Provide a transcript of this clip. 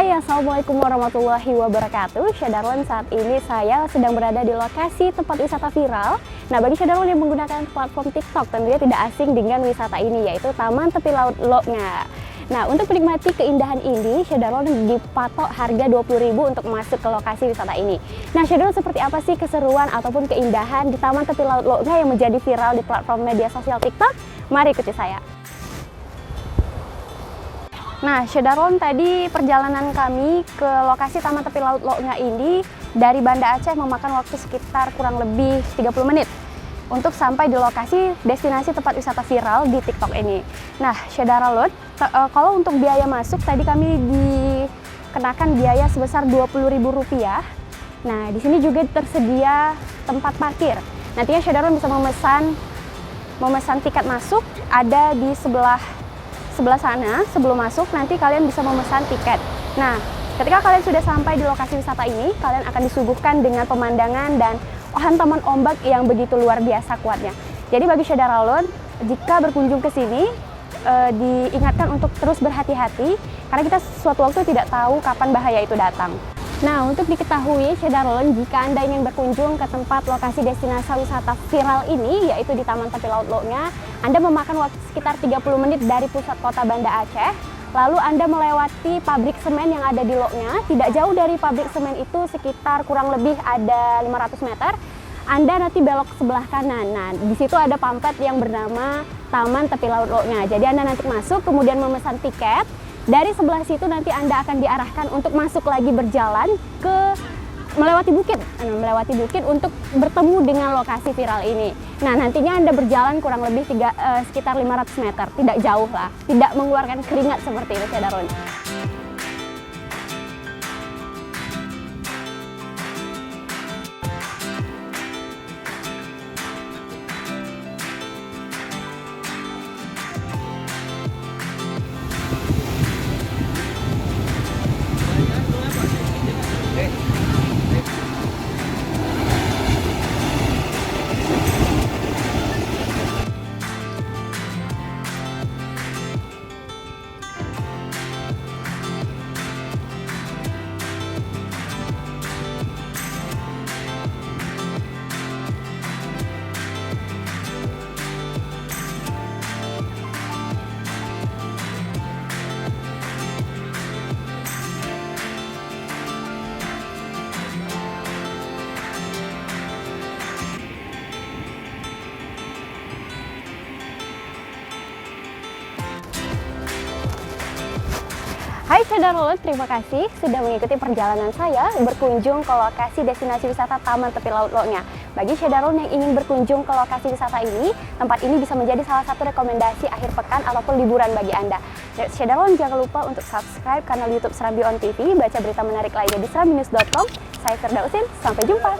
Hai, Assalamualaikum warahmatullahi wabarakatuh. Syahdarlan, saat ini saya sedang berada di lokasi tempat wisata viral. Nah, bagi Syahdarlan yang menggunakan platform TikTok, tentunya tidak asing dengan wisata ini, yaitu Taman Tepi Laut Loknga. Nah, untuk menikmati keindahan ini, Syahdarlan dipatok harga 20.000 untuk masuk ke lokasi wisata ini. Nah, Syahdarlan, seperti apa sih keseruan ataupun keindahan di Taman Tepi Laut Loknga yang menjadi viral di platform media sosial TikTok? Mari ikuti saya. Nah, Syahdarlan, tadi perjalanan kami ke lokasi Taman Tepi Laut Loknga ini dari Banda Aceh memakan waktu sekitar kurang lebih 30 menit untuk sampai di lokasi destinasi tempat wisata viral di TikTok ini. Nah, Syahdarlan, kalau untuk biaya masuk tadi kami dikenakan biaya sebesar Rp20.000. Nah, di sini juga tersedia tempat parkir. Nantinya Syahdarlan bisa memesan tiket masuk, ada di sebelah sana. Sebelum masuk nanti kalian bisa memesan tiket. Nah, ketika kalian sudah sampai di lokasi wisata ini, kalian akan disuguhkan dengan pemandangan dan hantaman ombak yang begitu luar biasa kuatnya. Jadi bagi Syahdarlan, jika berkunjung ke sini, diingatkan untuk terus berhati-hati karena kita suatu waktu tidak tahu kapan bahaya itu datang. Nah, untuk diketahui, Syahdarlan, jika Anda ingin berkunjung ke tempat lokasi destinasi wisata viral ini, yaitu di Taman Tepi Laut Loknga, Anda memakan waktu sekitar 30 menit dari pusat kota Banda Aceh. Lalu Anda melewati pabrik semen yang ada di Loknga. Tidak jauh dari pabrik semen itu, sekitar kurang lebih ada 500 meter. Anda nanti belok ke sebelah kanan. Nah, di situ ada pamflet yang bernama Taman Tepi Laut Loknga. Jadi Anda nanti masuk, kemudian memesan tiket. Dari sebelah situ nanti Anda akan diarahkan untuk masuk lagi berjalan ke melewati bukit untuk bertemu dengan lokasi viral ini. Nah, nantinya Anda berjalan kurang lebih sekitar 500 meter, tidak jauh lah, tidak mengeluarkan keringat seperti itu, Syahdarlan. Hai Syahdarlan, terima kasih sudah mengikuti perjalanan saya berkunjung ke lokasi destinasi wisata Taman Tepi Laut Loknga. Bagi Syahdarlan yang ingin berkunjung ke lokasi wisata ini, tempat ini bisa menjadi salah satu rekomendasi akhir pekan ataupun liburan bagi Anda. Syahdarlan, jangan lupa untuk subscribe kanal YouTube Serambi On TV, baca berita menarik lainnya di serambinews.com. Saya Firdausin, sampai jumpa!